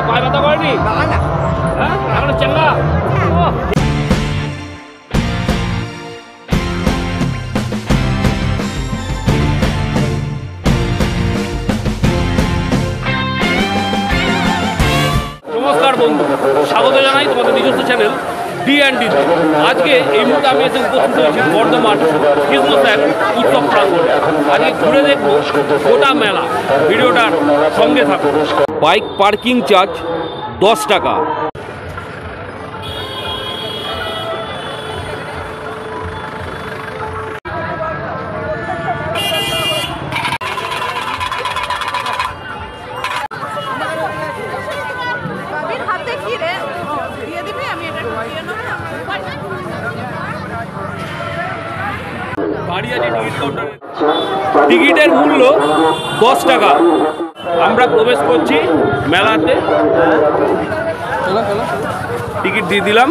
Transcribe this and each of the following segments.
পায়ে ব্যথা করেনি? হ্যাঁ, এখন চেঙ্গা। নমস্কার বন্ধু, স্বাগত জানাই তোমাদের নিজস্ব চ্যানেল D&D। আজকে এই মুহূর্তে আমি এসে উপস্থিত হয়েছি বর্ধমান কৃষ্ণ স্যার উৎসব প্রাঙ্গণে। আজকে ঘুরে দেখবো গোটা মেলা, ভিডিওটার সঙ্গে থাকো। বাইক পার্কিং চার্জ 10 টাকা। টিকিটের মূল্য 10 টাকা। আমরা প্রবেশ করছি মেলাতে, টিকিট দিয়ে দিলাম।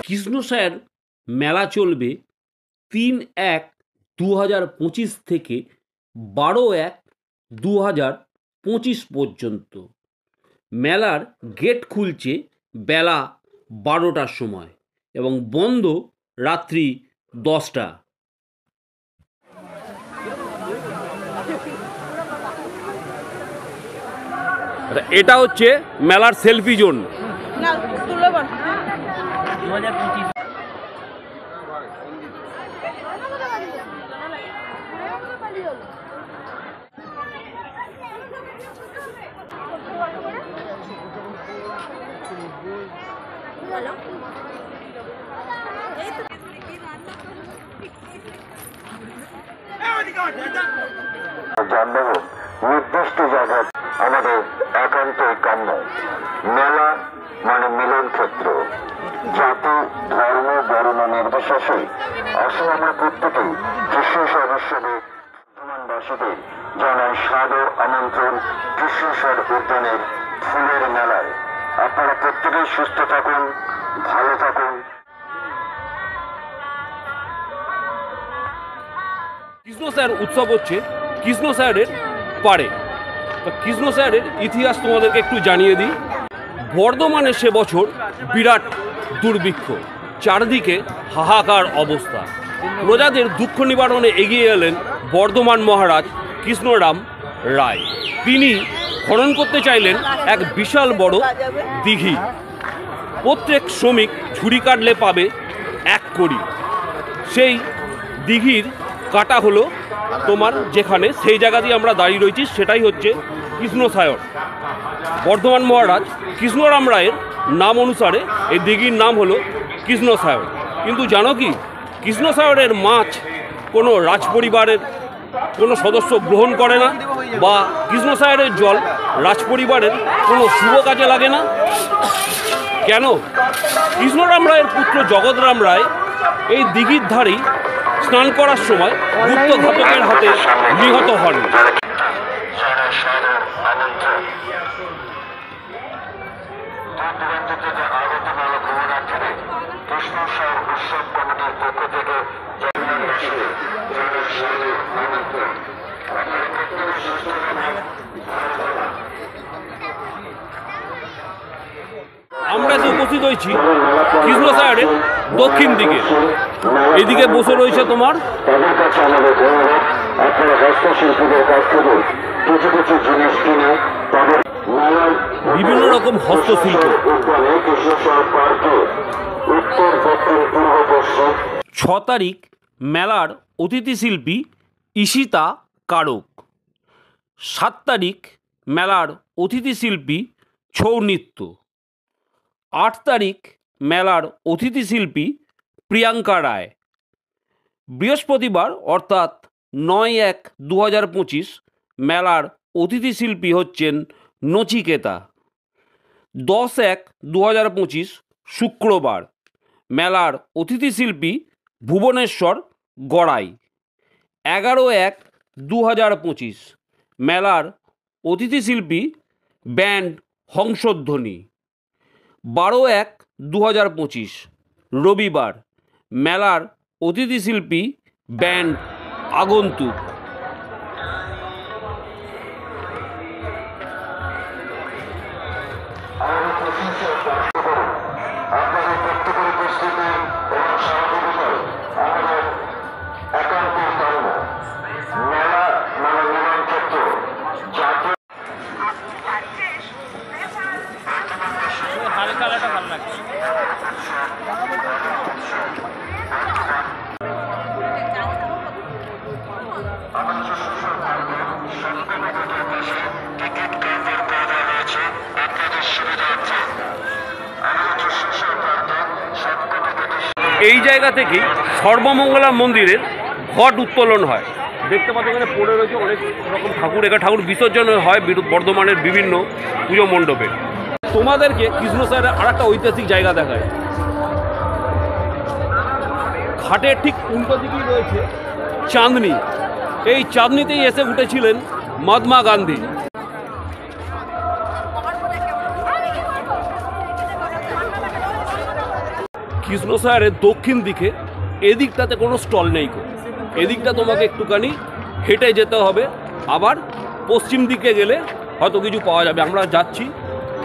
কৃষ্ণ স্যার মেলা চলবে 3-1-2025 থেকে 12-1-2025 পর্যন্ত। মেলার গেট খুলছে বেলা 12টার সময় এবং বন্ধ রাত্রি 10টা। এটা হচ্ছে মেলার সেলফি জোন। যানবাহন নির্দিষ্ট জায়গায় আমাদের একান্তই কাম্য। মেলা মানে মিলন ক্ষেত্র। জাতি, ধর্ম, বর্ণ নির্বিশেষে আসলে আমরা প্রত্যেকেই কৃষ্ণ স্যার উৎসবে বর্ধমানবাসীদের জানাই সাদর আমন্ত্রণ কৃষ্ণ স্যার উদ্যানের ফুলের মেলায়। আপনারা প্রত্যেকেই সুস্থ থাকুন, ভালো থাকুন। কৃষ্ণ স্যার উৎসব হচ্ছে কৃষ্ণ স্যারের পারে। তো কৃষ্ণ স্যারের ইতিহাস তোমাদেরকে একটু জানিয়ে দিই। বর্ধমানে সে বছর বিরাট দুর্ভিক্ষ, চারদিকে হাহাকার অবস্থা। প্রজাদের দুঃখ নিবারণে এগিয়ে এলেন বর্ধমান মহারাজ কৃষ্ণরাম রায়। তিনি খনন করতে চাইলেন এক বিশাল বড় দিঘি। প্রত্যেক শ্রমিক ঝুড়ি কাটলে পাবে 1 কড়ি। সেই দিঘির কাটা হলো তোমার যেখানে, সেই জায়গাতেই আমরা দাঁড়িয়ে রয়েছি, সেটাই হচ্ছে কৃষ্ণসায়র। বর্ধমান মহারাজ কৃষ্ণরাম রায়ের নাম অনুসারে এই দিঘির নাম হলো কৃষ্ণসায়র। কিন্তু জানো কি, কৃষ্ণসায়রের মাছ কোনো রাজপরিবারের কোনো সদস্য গ্রহণ করে না, বা কৃষ্ণসায়রের জল রাজপরিবারের কোনো শুভ কাজে লাগে না। কেন? কৃষ্ণরাম রায়ের পুত্র জগৎরাম রায় এই দিঘির ধারেই স্নান করার সময় গুপ্ত ঘাতকের হাতে নিহত হন। আমরা তো উপস্থিত হয়েছি কৃষ্ণসায়রের দক্ষিণ দিকে। এদিকে বসে রয়েছে তোমার বিভিন্ন রকম হস্তশিল্প। 6 তারিখ মেলার অতিথি শিল্পী ঈশিতা কারক। 7 তারিখ মেলার অতিথি শিল্পী ছৌ নৃত্য। 8 তারিখ মেলার অতিথি শিল্পী প্রিয়াঙ্কা রায়। বৃহস্পতিবার অর্থাৎ 9/1/2025 মেলার অতিথি শিল্পী হচ্ছেন নচিকেতা। 10/1/2025 শুক্রবার মেলার অতিথি শিল্পী ভুবনেশ্বর গড়াই। 11/1/2025 মেলার অতিথি শিল্পী ব্যান্ড হংসধ্বনি। 12/1/2025 রবিবার মেলার অতিথি শিল্পী ব্যান্ড আগন্তুক। এই জায়গা থেকেই সর্বমঙ্গলা মন্দিরের ঘট উত্তোলন হয়। দেখতে পাচ্ছ এখানে পড়ে রয়েছে অনেক রকম ঠাকুর। এখানে ঠাকুর বিসর্জন হয় বর্ধমানের বিভিন্ন পুজো মণ্ডপে। তোমাদেরকে কৃষ্ণসাগরের আর একটা ঐতিহাসিক জায়গা দেখায়। ঘাটের ঠিক উল্টো দিকেই রয়েছে চাঁদনি। এই চাঁদনিতেই এসে উঠেছিলেন মহাত্মা গান্ধী। কৃষ্ণসাগরের দক্ষিণ দিকে এদিকটাতে কোনো স্টল নেই। এদিকটা তোমাকে একটুখানি হেঁটে যেতে হবে। আবার পশ্চিম দিকে গেলে হয়তো কিছু পাওয়া যাবে। আমরা যাচ্ছি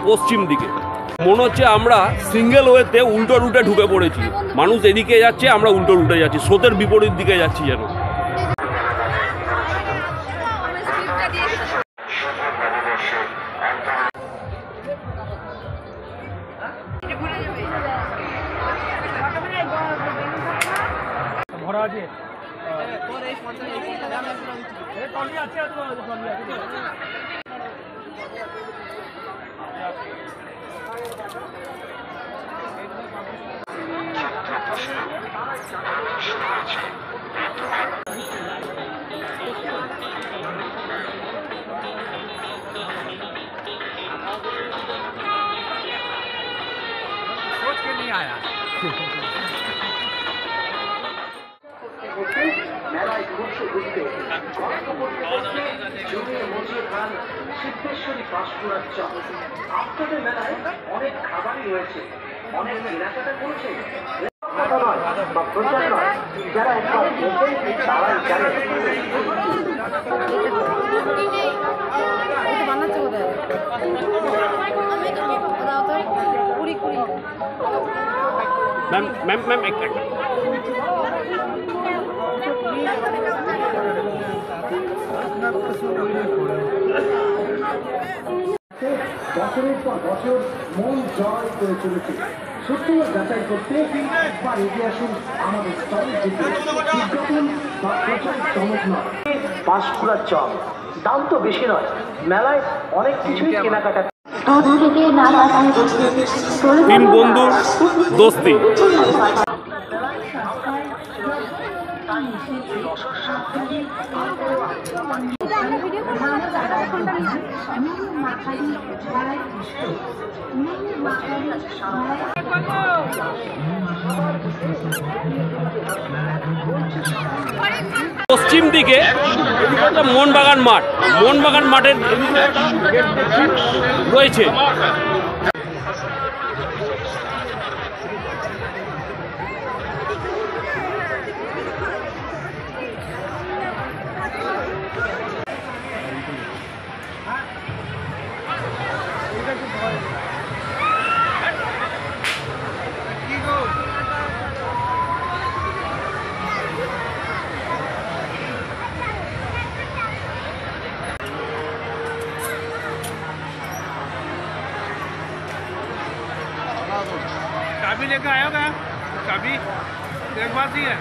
পশ্চিম দিকে। মনে হচ্ছে আমরা সিঙ্গেল ওয়েতে উল্টো রুটে ঢুকে পড়েছি। মানুষ এদিকে যাচ্ছে, আমরা উল্টো রুটে যাচ্ছি, স্রোতের বিপরীত দিকে যাচ্ছি যেন। মেলায় ঘুরতে ঘুরতে সিদ্ধেশ্বরী পাঁশকুড়ার চক। আপনাদের মেলায় অনেক খাবারই রয়েছে, অনেক কেনাকাটা করেছে বা প্রচার নয়, যারা একবার তারাই জানে। मैम मैम एक বছরের পর বছর মন জয় করে চলেছে। সত্যি যাচাই করতে একবার এগিয়ে আসুন আমাদের স্তরের দিকে। বিজ্ঞাপন বা প্রচার চমক নয়, পাঁশকুড়ার চক। দাম তো বেশি নয়, মেলায় অনেক কিছুই কেনাকাটা। তিন বন্ধুর দোস্তি। পশ্চিম দিকে মোহনবাগান মাঠ। মোহনবাগান মাঠের রয়েছে चाबी लेकर आया होगा। चाबी एक बात ही है।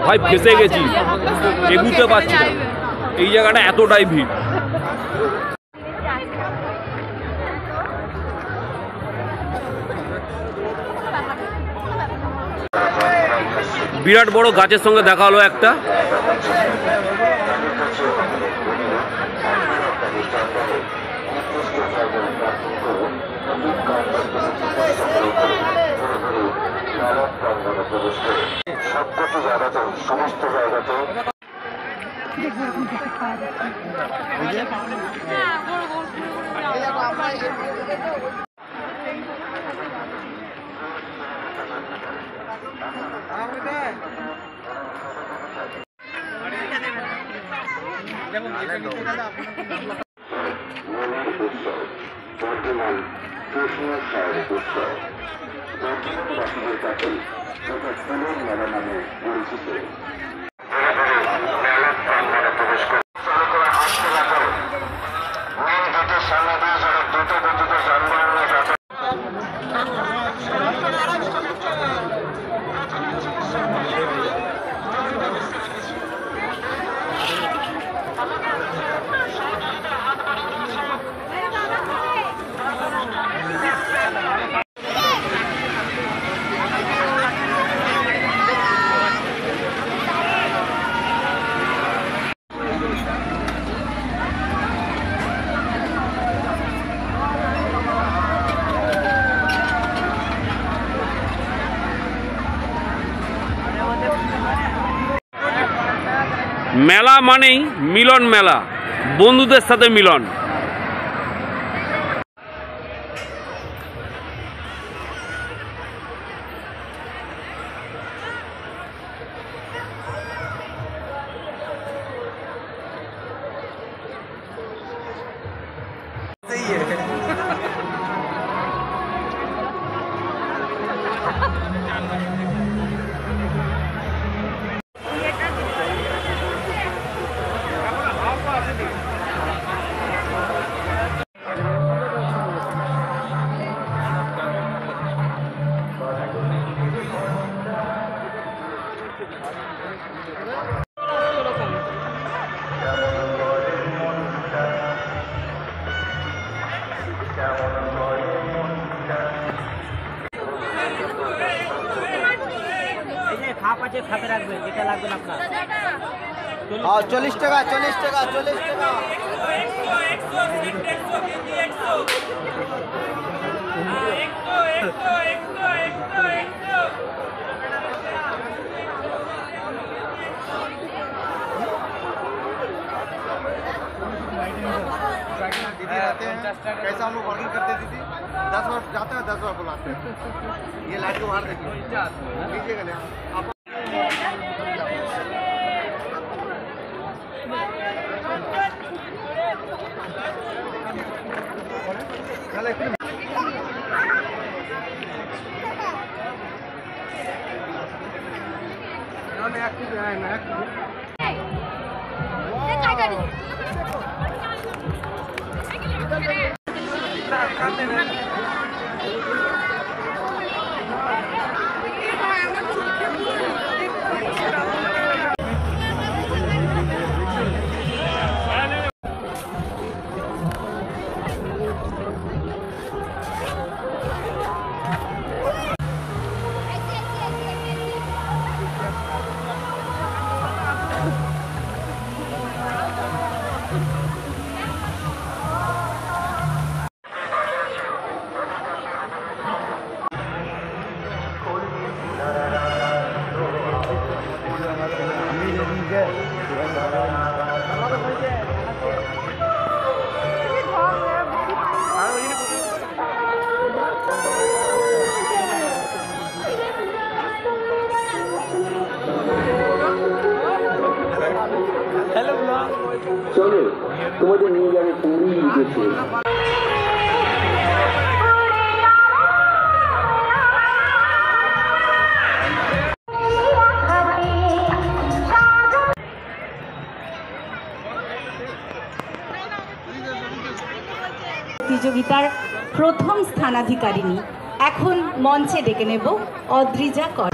ভাই ফেসে গেছি, এগুতে পারছি না, এই জায়গাটা এতটাই ভিড়। বিরাট বড় গাছের সঙ্গে দেখা হলো একটা। সবকটি জায়গাতে, সমস্ত জায়গাতে বর্তমান কৃষ্ণ শারীরিক উৎসব বর্তমানবাসীদের কাছে এটা ফুলের মেলা নামে পরিচিত। মেলা প্রাঙ্গণে প্রবেশ করে চালু করা আসতে লাগলো মেন গেটের সামনে দিয়ে যারা দ্রুত গতিতে যানবাহন নিয়ে যাতায়াত মেলা মানেই মিলন মেলা, বন্ধুদের সাথে মিলন। খাতে রাখবেন, যেটা লাগবে আপনার। 40 টাকা 40 টাকা 40 টাকা। दीदी रहते हैं कैसा हम लोग वर्किंग करते हैं दीदी, 10 बार जाते हैं 10 बार बुलाते हैं। ये लाइट को बाहर देखिए, लीजिएगा ना आप। চলো তোমাদের নিয়ে যাবে পুরী দেশে। প্রতিযোগিতার প্রথম স্থানাধিকারিণী এখন মঞ্চে ডেকে নেব অদ্রিজা কর।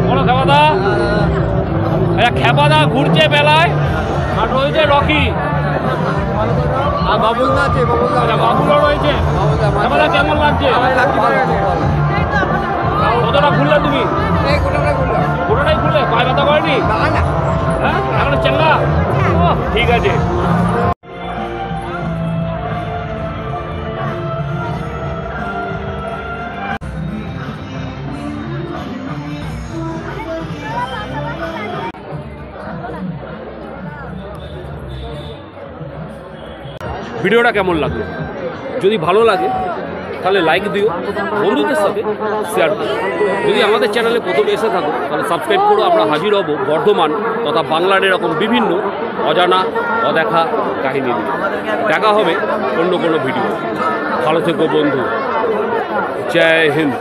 বলো খেপাদা। আচ্ছা খেপাদা ঘুরছে বেলায় আর রয়েছে রকি আর বাবুলদা আছে, বাবুলদা। আচ্ছা বাবুলও রয়েছে। খেপাদা কেমন লাগছে? কতটা ঘুরলে তুমি? এই কোটাটা করলাম। গোটাটাই ঘুরলে? পায়ে ব্যথা করেনি? না। হ্যাঁ এখন চেঙ্গা? ঠিক আছে। ভিডিওটা কেমন লাগলো? যদি ভালো লাগে তাহলে লাইক দিও, বন্ধুদের সাথে শেয়ার করো। যদি আমাদের চ্যানেলে প্রথম এসে থাকো তাহলে সাবস্ক্রাইব করো। আমরা হাজির হব বর্ধমান তথা বাংলার এরকম বিভিন্ন অজানা অদেখা কাহিনী নিয়ে। দেখা হবে অন্য কোনো ভিডিও। ভালো থেকো বন্ধু। জয় হিন্দ।